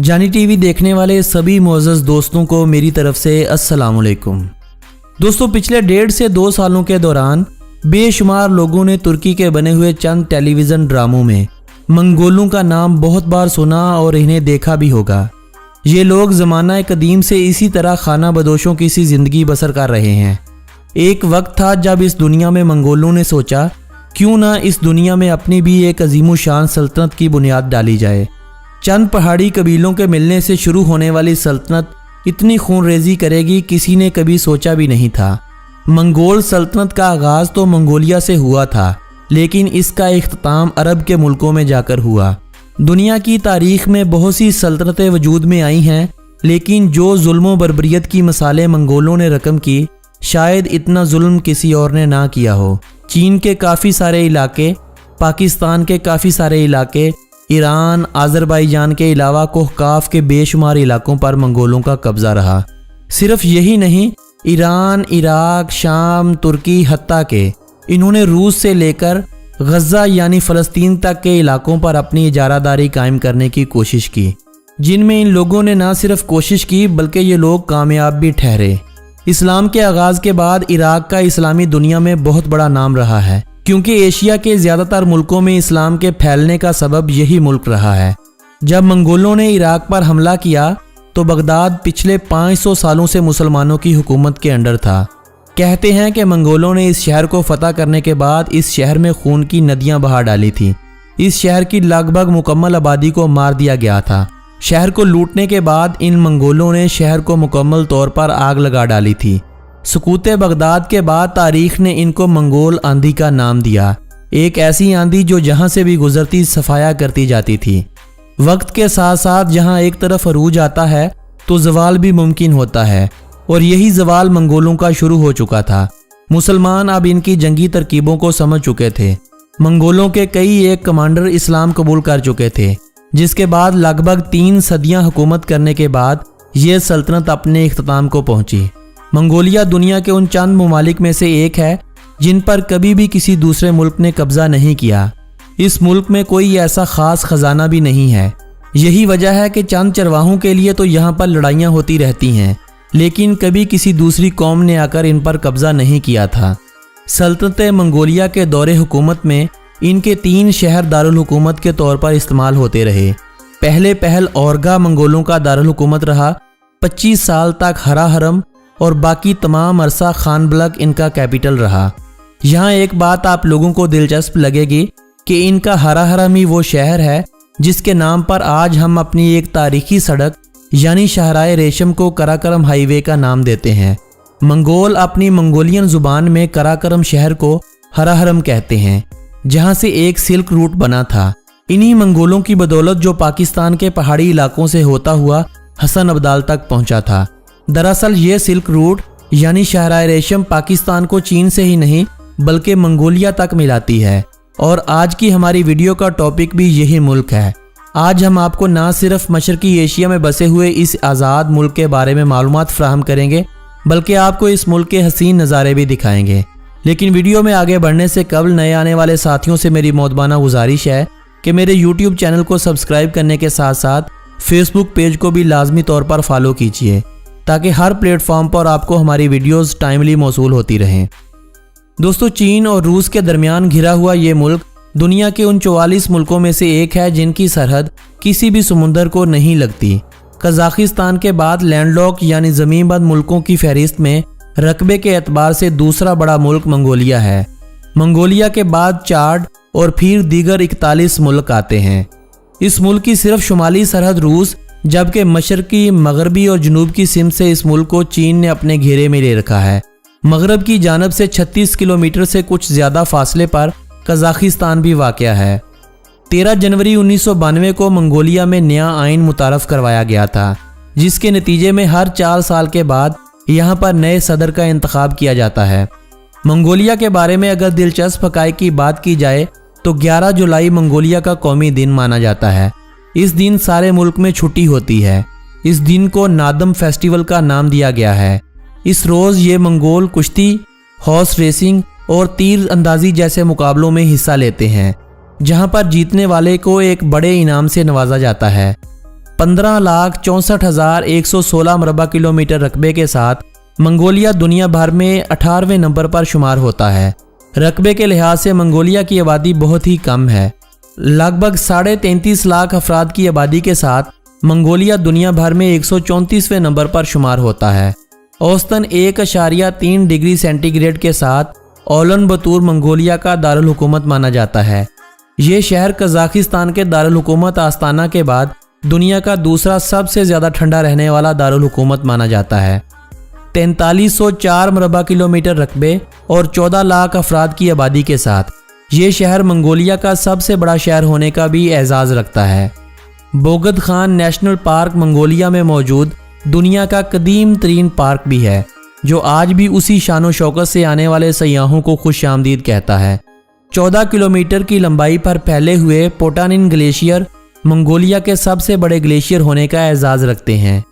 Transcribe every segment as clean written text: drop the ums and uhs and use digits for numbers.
जानी टीवी देखने वाले सभी मुअज़्ज़ज़ दोस्तों को मेरी तरफ से अस्सलाम वालेकुम। दोस्तों, पिछले 1.5 से 2 सालों के दौरान बेशुमार लोगों ने तुर्की के बने हुए चंद टेलीविज़न ड्रामों में मंगोलों का नाम बहुत बार सुना और इन्हें देखा भी होगा। ये लोग ज़माना कदीम से इसी तरह खाना बदोशों की सी ज़िंदगी बसर कर रहे हैं। एक वक्त था जब इस दुनिया में मंगोलों ने सोचा क्यों ना इस दुनिया में अपनी भी एक अजीम शान सल्तनत की बुनियाद डाली जाए। चंद पहाड़ी कबीलों के मिलने से शुरू होने वाली सल्तनत इतनी खूनरेजी करेगी किसी ने कभी सोचा भी नहीं था। मंगोल सल्तनत का आगाज़ तो मंगोलिया से हुआ था, लेकिन इसका इख्तिताम अरब के मुल्कों में जाकर हुआ। दुनिया की तारीख में बहुत सी सल्तनतें वजूद में आई हैं, लेकिन जो जुल्म बर्बरियत की मिसालें मंगोलों ने रकम की, शायद इतना जुल्म किसी और ने ना किया हो। चीन के काफ़ी सारे इलाके, पाकिस्तान के काफ़ी सारे इलाके, ईरान, आज़रबाईजान के अलावा कोहकाफ के बेशुमार इलाकों पर मंगोलों का कब्ज़ा रहा। सिर्फ यही नहीं, ईरान, इराक, शाम, तुर्की, हत्ता के इन्होंने रूस से लेकर गज़ा यानी फ़लस्तीन तक के इलाकों पर अपनी इजारादारी कायम करने की कोशिश की, जिनमें इन लोगों ने ना सिर्फ कोशिश की बल्कि ये लोग कामयाब भी ठहरे। इस्लाम के आगाज़ के बाद इराक का इस्लामी दुनिया में बहुत बड़ा नाम रहा है, क्योंकि एशिया के ज़्यादातर मुल्कों में इस्लाम के फैलने का सबब यही मुल्क रहा है। जब मंगोलों ने इराक पर हमला किया तो बगदाद पिछले 500 सालों से मुसलमानों की हुकूमत के अंडर था। कहते हैं कि मंगोलों ने इस शहर को फतह करने के बाद इस शहर में खून की नदियां बहा डाली थी। इस शहर की लगभग मुकम्मल आबादी को मार दिया गया था। शहर को लूटने के बाद इन मंगोलों ने शहर को मुकम्मल तौर पर आग लगा डाली थी। सुकूते बगदाद के बाद तारीख ने इनको मंगोल आंधी का नाम दिया, एक ऐसी आंधी जो जहां से भी गुजरती सफाया करती जाती थी। वक्त के साथ साथ जहां एक तरफ अरूज आता है तो जवाल भी मुमकिन होता है, और यही जवाल मंगोलों का शुरू हो चुका था। मुसलमान अब इनकी जंगी तरकीबों को समझ चुके थे। मंगोलों के कई एक कमांडर इस्लाम कबूल कर चुके थे, जिसके बाद लगभग 3 सदियां हुकूमत करने के बाद ये सल्तनत अपने इख्तिताम को पहुंची। मंगोलिया दुनिया के उन चंद ममालिक में से एक है जिन पर कभी भी किसी दूसरे मुल्क ने कब्जा नहीं किया। इस मुल्क में कोई ऐसा खास खजाना भी नहीं है। यही वजह है कि चंद चरवाहों के लिए तो यहाँ पर लड़ाइयाँ होती रहती हैं, लेकिन कभी किसी दूसरी कौम ने आकर इन पर कब्जा नहीं किया था। सल्तनत मंगोलिया के दौरे हुकूमत में इनके 3 शहर दारुल हुकूमत के तौर पर इस्तेमाल होते रहे। पहले पहल ओरगा मंगोलों का दारुल हुकूमत रहा। 25 साल तक हरा हरम और बाकी तमाम अरसा खानबलक इनका कैपिटल रहा। यहाँ एक बात आप लोगों को दिलचस्प लगेगी कि इनका हरा हरम ही वो शहर है जिसके नाम पर आज हम अपनी एक तारीखी सड़क यानी शाहराए रेशम को कराकरम हाईवे का नाम देते हैं। मंगोल अपनी मंगोलियन जुबान में कराकरम शहर को हरा हरम कहते हैं, जहाँ से एक सिल्क रूट बना था। इन्हीं मंगोलों की बदौलत जो पाकिस्तान के पहाड़ी इलाकों से होता हुआ हसन अब्दाल तक पहुँचा था। दरअसल ये सिल्क रूट यानी शाहराए रेशम पाकिस्तान को चीन से ही नहीं बल्कि मंगोलिया तक मिलाती है, और आज की हमारी वीडियो का टॉपिक भी यही मुल्क है। आज हम आपको ना सिर्फ मशरकी एशिया में बसे हुए इस आज़ाद मुल्क के बारे में मालूमात फराहम करेंगे, बल्कि आपको इस मुल्क के हसीन नज़ारे भी दिखाएंगे। लेकिन वीडियो में आगे बढ़ने से कबल नए आने वाले साथियों से मेरी मौदबाना गुजारिश है कि मेरे यूट्यूब चैनल को सब्सक्राइब करने के साथ साथ फेसबुक पेज को भी लाजमी तौर पर फॉलो कीजिए, ताकि हर प्लेटफॉर्म पर आपको हमारी वीडियोस टाइमली मौसूल होती रहें। दोस्तों, चीन और रूस के दरमियान घिरा हुआ ये मुल्क दुनिया के उन 44 मुल्कों में से एक है जिनकी सरहद किसी भी समुंदर को नहीं लगती। कजाकिस्तान के बाद लैंडलॉक यानी ज़मीनबंद मुल्कों की फहरिस्त में रकबे के एतबार से दूसरा बड़ा मुल्क मंगोलिया है। मंगोलिया के बाद चाड और फिर दीगर 41 मुल्क आते हैं। इस मुल्क की सिर्फ शुमाली सरहद रूस, जबकि मशरकी, मगरबी और जनूब की सिमत से इस मुल्क को चीन ने अपने घेरे में ले रखा है। मगरब की जानब से 36 किलोमीटर से कुछ ज़्यादा फासले पर कजाकिस्तान भी वाक़या है। 13 जनवरी 1992 को मंगोलिया में नया आइन मुतारफ़ करवाया गया था, जिसके नतीजे में हर 4 साल के बाद यहाँ पर नए सदर का इंतखाब किया जाता है। मंगोलिया के बारे में अगर दिलचस्प हक़ाइक़ की बात की जाए तो 11 जुलाई मंगोलिया का कौमी दिन माना जाता है। इस दिन सारे मुल्क में छुट्टी होती है। इस दिन को नादम फेस्टिवल का नाम दिया गया है। इस रोज़ ये मंगोल कुश्ती, हॉर्स रेसिंग और तीर अंदाजी जैसे मुकाबलों में हिस्सा लेते हैं, जहां पर जीतने वाले को एक बड़े इनाम से नवाजा जाता है। 15,64,116 मरबा किलोमीटर रकबे के साथ मंगोलिया दुनिया भर में 18वें नंबर पर शुमार होता है। रकबे के लिहाज से मंगोलिया की आबादी बहुत ही कम है। लगभग 33.5 लाख अफराद की आबादी के साथ मंगोलिया दुनिया भर में 134वें नंबर पर शुमार होता है। औसतन 1.3 डिग्री सेंटीग्रेड के साथ उलान बतूर मंगोलिया का दारुल हुकूमत माना जाता है। ये शहर कजाकिस्तान के दारुल हुकूमत आस्ताना के बाद दुनिया का दूसरा सबसे ज़्यादा ठंडा रहने वाला दारुल हुकूमत माना जाता है। 4304 मरबा किलोमीटर रकबे और 14 लाख अफराद की आबादी के साथ ये शहर मंगोलिया का सबसे बड़ा शहर होने का भी एजाज़ रखता है। बोगद खान नेशनल पार्क मंगोलिया में मौजूद दुनिया का कदीम तरीन पार्क भी है, जो आज भी उसी शानो शौकत से आने वाले सयाहों को खुश आमदीद कहता है। 14 किलोमीटर की लंबाई पर फैले हुए पोटानिन ग्लेशियर मंगोलिया के सबसे बड़े ग्लेशियर होने का एजाज़ रखते हैं।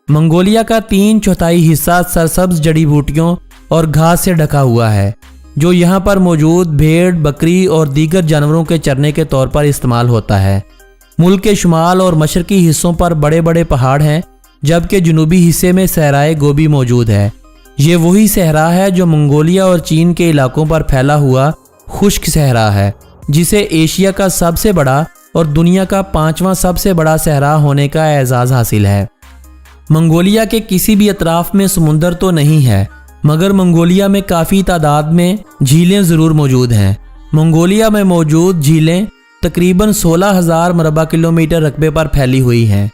मंगोलिया का 3/4 हिस्सा सरसब्ज जड़ी बूटियों और घास से ढका हुआ है, जो यहाँ पर मौजूद भेड़, बकरी और दीगर जानवरों के चरने के तौर पर इस्तेमाल होता है। मुल्क के शुमाल और मशरकी हिस्सों पर बड़े बड़े पहाड़ हैं, जबकि जनूबी हिस्से में सहराए गोबी मौजूद है। ये वही सहरा है जो मंगोलिया और चीन के इलाकों पर फैला हुआ खुश्क सहरा है, जिसे एशिया का सबसे बड़ा और दुनिया का 5वां सबसे बड़ा सहरा होने का एजाज़ हासिल है। मंगोलिया के किसी भी अतराफ में समुंदर तो नहीं है, मगर मंगोलिया में काफ़ी तादाद में झीलें ज़रूर मौजूद हैं। मंगोलिया में मौजूद झीलें तकरीबन 16,000 मरबा किलोमीटर रकबे पर फैली हुई हैं।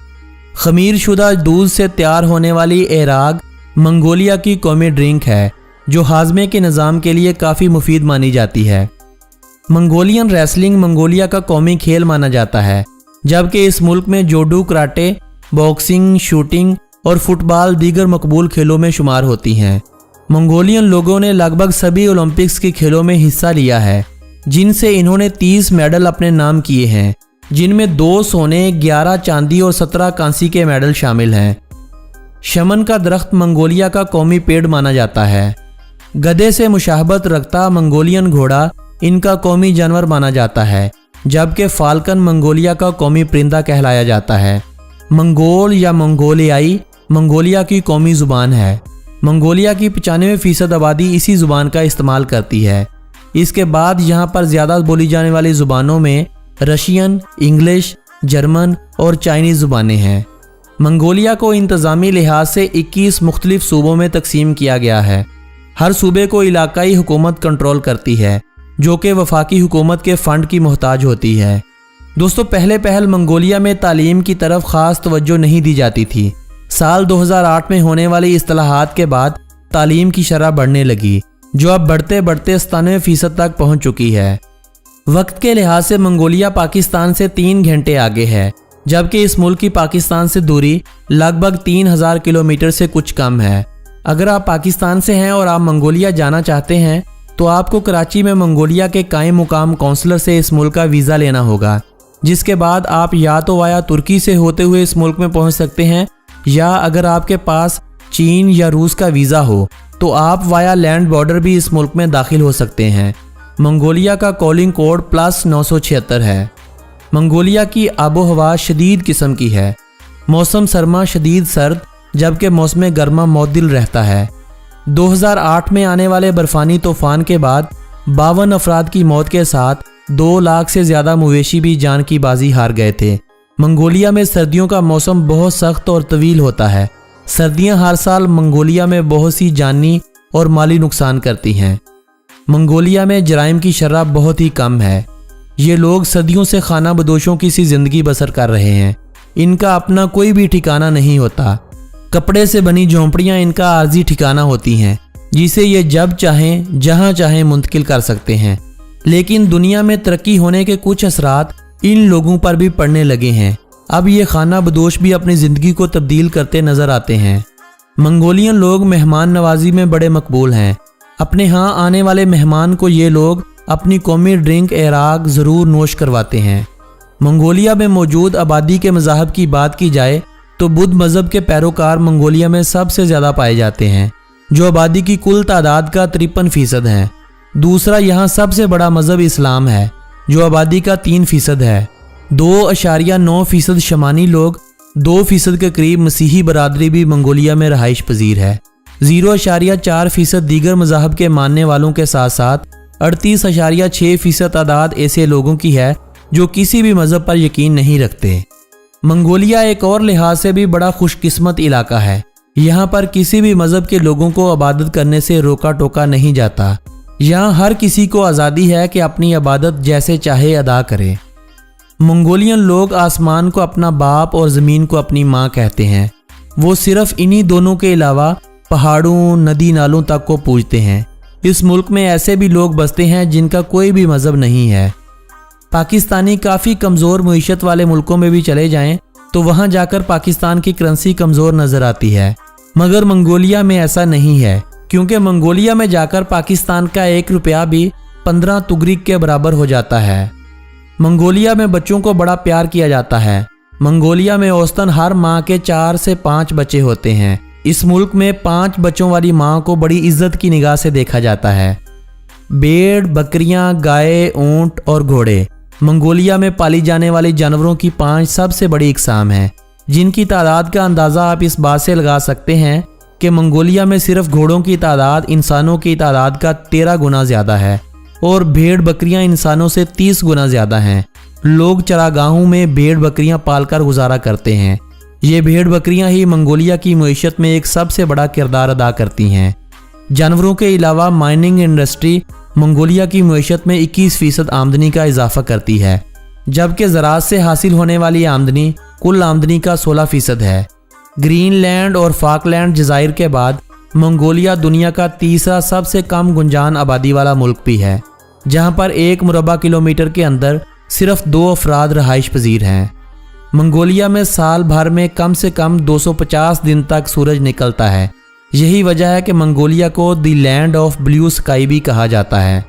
खमीर शुदा दूध से तैयार होने वाली एराग मंगोलिया की कौमी ड्रिंक है, जो हाजमे के निज़ाम के लिए काफ़ी मुफीद मानी जाती है। मंगोलियन रेसलिंग मंगोलिया का कौमी खेल माना जाता है, जबकि इस मुल्क में जोडू, कराटे, बॉक्सिंग, शूटिंग और फुटबॉल दीगर मकबूल खेलों में शुमार होती हैं। मंगोलियन लोगों ने लगभग सभी ओलंपिक्स के खेलों में हिस्सा लिया है, जिनसे इन्होंने 30 मेडल अपने नाम किए हैं, जिनमें 2 सोने, 11 चांदी और 17 कांसी के मेडल शामिल हैं। शमन का दरख्त मंगोलिया का कौमी पेड़ माना जाता है। गधे से मुशाहबत रखता मंगोलियन घोड़ा इनका कौमी जानवर माना जाता है, जबकि फाल्कन मंगोलिया का कौमी परिंदा कहलाया जाता है। मंगोल या मंगोलियाई मंगोलिया की कौमी ज़ुबान है। मंगोलिया की 95% आबादी इसी ज़ुबान का इस्तेमाल करती है। इसके बाद यहाँ पर ज़्यादा बोली जाने वाली ज़ुबानों में रशियन, इंग्लिश, जर्मन और चाइनीज़ ज़ुबानें हैं। मंगोलिया को इंतज़ामी लिहाज से 21 मुख्तलिफ सूबों में तकसीम किया गया है। हर सूबे को इलाकाई हुकूमत कंट्रोल करती है, जो कि वफाकी हुकूमत के फ़ंड की मोहताज होती है। दोस्तों, पहल मंगोलिया में तालीम की तरफ ख़ास तवज्जो नहीं दी जाती थी। साल 2008 में होने वाली इस्तिलाहात के बाद तालीम की शरह बढ़ने लगी, जो अब बढ़ते बढ़ते 97% तक पहुँच चुकी है। वक्त के लिहाज से मंगोलिया पाकिस्तान से 3 घंटे आगे है, जबकि इस मुल्क की पाकिस्तान से दूरी लगभग 3000 किलोमीटर से कुछ कम है। अगर आप पाकिस्तान से हैं और आप मंगोलिया जाना चाहते हैं, तो आपको कराची में मंगोलिया के कायम मुकाम काउंसलर से इस मुल्क का वीज़ा लेना होगा, जिसके बाद आप या तो वाया तुर्की से होते हुए इस मुल्क में पहुंच सकते हैं, या अगर आपके पास चीन या रूस का वीज़ा हो तो आप वाया लैंड बॉर्डर भी इस मुल्क में दाखिल हो सकते हैं। मंगोलिया का कॉलिंग कोड +976 है। मंगोलिया की आबो हवा शदीद किस्म की है। मौसम सरमा शदीद सर्द, जबकि मौसम गर्मा मौदिल रहता है। 2008 में आने वाले बर्फानी तूफान के बाद 52 अफराद की मौत के साथ 2 लाख से ज़्यादा मवेशी भी जान की बाजी हार गए थे। मंगोलिया में सर्दियों का मौसम बहुत सख्त और तवील होता है। सर्दियां हर साल मंगोलिया में बहुत सी जानी और माली नुकसान करती हैं। मंगोलिया में जराइम की शरह बहुत ही कम है। ये लोग सदियों से खाना बदोशों की सी ज़िंदगी बसर कर रहे हैं। इनका अपना कोई भी ठिकाना नहीं होता। कपड़े से बनी झोंपड़ियाँ इनका आर्जी ठिकाना होती हैं, जिसे ये जब चाहें जहाँ चाहें मुंतकिल कर सकते हैं। लेकिन दुनिया में तरक्की होने के कुछ असरात इन लोगों पर भी पड़ने लगे हैं। अब ये खाना बदोश भी अपनी ज़िंदगी को तब्दील करते नज़र आते हैं। मंगोलियन लोग मेहमान नवाजी में बड़े मकबूल हैं। अपने यहाँ आने वाले मेहमान को ये लोग अपनी कौमी ड्रिंक एराग ज़रूर नोश करवाते हैं। मंगोलिया में मौजूद आबादी के मज़ाहब की बात की जाए तो बुद्ध मज़हब के पैरोकार मंगोलिया में सबसे ज़्यादा पाए जाते हैं, जो आबादी की कुल तादाद का 53% है। दूसरा यहाँ सबसे बड़ा मज़हब इस्लाम है, जो आबादी का 3% है। 2.9% शमानी लोग 2% के करीब मसीही बरादरी भी मंगोलिया में रहाइश पजीर है। 0.4% दीगर मज़ाहब के मानने वालों के साथ साथ 38.6% तादाद ऐसे लोगों की है जो किसी भी मज़हब पर यकीन नहीं रखते। मंगोलिया एक और लिहाज से भी बड़ा खुशकिस्मत इलाका है। यहाँ पर किसी भी मज़हब के लोगों को इबादत करने से रोका टोका नहीं जाता। यहाँ हर किसी को आज़ादी है कि अपनी इबादत जैसे चाहे अदा करे। मंगोलियन लोग आसमान को अपना बाप और ज़मीन को अपनी माँ कहते हैं। वो सिर्फ इन्हीं दोनों के अलावा पहाड़ों, नदी नालों तक को पूजते हैं। इस मुल्क में ऐसे भी लोग बसते हैं जिनका कोई भी मज़हब नहीं है। पाकिस्तानी काफ़ी कमज़ोर मईशत वाले मुल्कों में भी चले जाएं तो वहाँ जाकर पाकिस्तान की करेंसी कमज़ोर नज़र आती है, मगर मंगोलिया में ऐसा नहीं है, क्योंकि मंगोलिया में जाकर पाकिस्तान का 1 रुपया भी 15 तुगरिक के बराबर हो जाता है। मंगोलिया में बच्चों को बड़ा प्यार किया जाता है। मंगोलिया में औसतन हर माँ के 4 से 5 बच्चे होते हैं। इस मुल्क में 5 बच्चों वाली माँ को बड़ी इज्जत की निगाह से देखा जाता है। भेड़, बकरियां, गाय, ऊंट और घोड़े मंगोलिया में पाली जाने वाली जानवरों की 5 सबसे बड़ी इकसाम हैं, जिनकी तादाद का अंदाज़ा आप इस बात से लगा सकते हैं कि मंगोलिया में सिर्फ घोड़ों की तादाद इंसानों की तादाद का 13 गुना ज़्यादा है और भेड़ बकरियां इंसानों से 30 गुना ज़्यादा हैं। लोग चरागाहों में भेड़ बकरियां पालकर गुजारा करते हैं। ये भेड़ बकरियां ही मंगोलिया की मईशत में एक सबसे बड़ा किरदार अदा करती हैं। जानवरों के अलावा माइनिंग इंडस्ट्री मंगोलिया की मईशत में 21% आमदनी का इजाफा करती है, जबकि ज़राअत से हासिल होने वाली आमदनी कुल आमदनी का 16% है। ग्रीनलैंड और फाकलैंड जज़ाइर के बाद मंगोलिया दुनिया का तीसरा सबसे कम गुंजान आबादी वाला मुल्क भी है, जहाँ पर 1 मुरबा किलोमीटर के अंदर सिर्फ 2 अफराद रहाइश पजीर हैं। मंगोलिया में साल भर में कम से कम 250 दिन तक सूरज निकलता है। यही वजह है कि मंगोलिया को the land of blue sky भी कहा जाता है।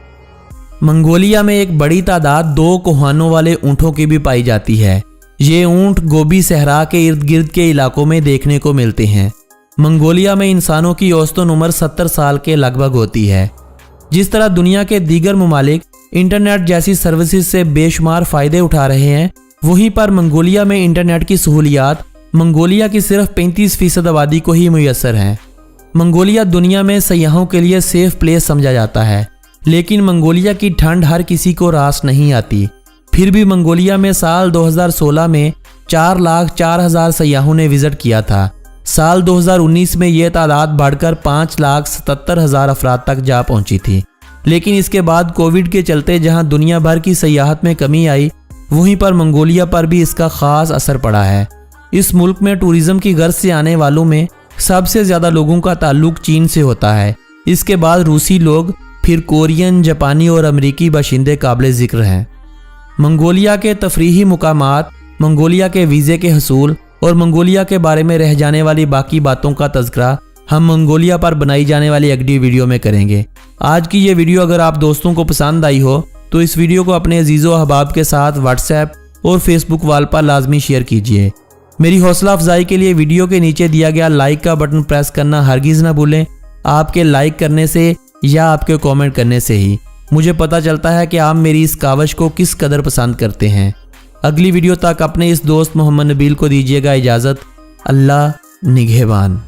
मंगोलिया में एक बड़ी तादाद 2 कोहानों वाले ऊँटों की भी पाई जाती है। ये ऊँट गोबी सहरा के इर्द गिर्द के इलाकों में देखने को मिलते हैं। मंगोलिया में इंसानों की औसतन उम्र 70 साल के लगभग होती है। जिस तरह दुनिया के दीगर ममालिक इंटरनेट जैसी सर्विसेज से बेशुमार फ़ायदे उठा रहे हैं, वहीं पर मंगोलिया में इंटरनेट की सहूलियात मंगोलिया की सिर्फ 35% आबादी को ही मुयस्सर हैं। मंगोलिया दुनिया में सयाहों के लिए सेफ प्लेस समझा जाता है, लेकिन मंगोलिया की ठंड हर किसी को रास नहीं आती। फिर भी मंगोलिया में साल 2016 में 4,04,000 सयाहों ने विजिट किया था। साल 2019 में यह तादाद बढ़कर 5,77,000 अफराद तक जा पहुंची थी। लेकिन इसके बाद कोविड के चलते जहां दुनिया भर की सयाहत में कमी आई, वहीं पर मंगोलिया पर भी इसका खास असर पड़ा है। इस मुल्क में टूरिज्म की गर्ज से आने वालों में सबसे ज़्यादा लोगों का ताल्लुक चीन से होता है। इसके बाद रूसी लोग, फिर कोरियन, जापानी और अमरीकी बाशिंदे काबिल ज़िक्र हैं। मंगोलिया के तफरीही मुकामात, मंगोलिया के वीज़े के हसूल और मंगोलिया के बारे में रह जाने वाली बाकी बातों का तज़किरा हम मंगोलिया पर बनाई जाने वाली अगली वीडियो में करेंगे। आज की ये वीडियो अगर आप दोस्तों को पसंद आई हो तो इस वीडियो को अपने अजीज़ो अहबाब के साथ व्हाट्सएप और फेसबुक वाल पर लाजमी शेयर कीजिए। मेरी हौसला अफजाई के लिए वीडियो के नीचे दिया गया लाइक का बटन प्रेस करना हरगिज़ ना भूलें। आपके लाइक करने से या आपके कमेंट करने से ही मुझे पता चलता है कि आप मेरी इस कावश को किस कदर पसंद करते हैं। अगली वीडियो तक अपने इस दोस्त मोहम्मद नबील को दीजिएगा इजाज़त। अल्लाह निगहबान।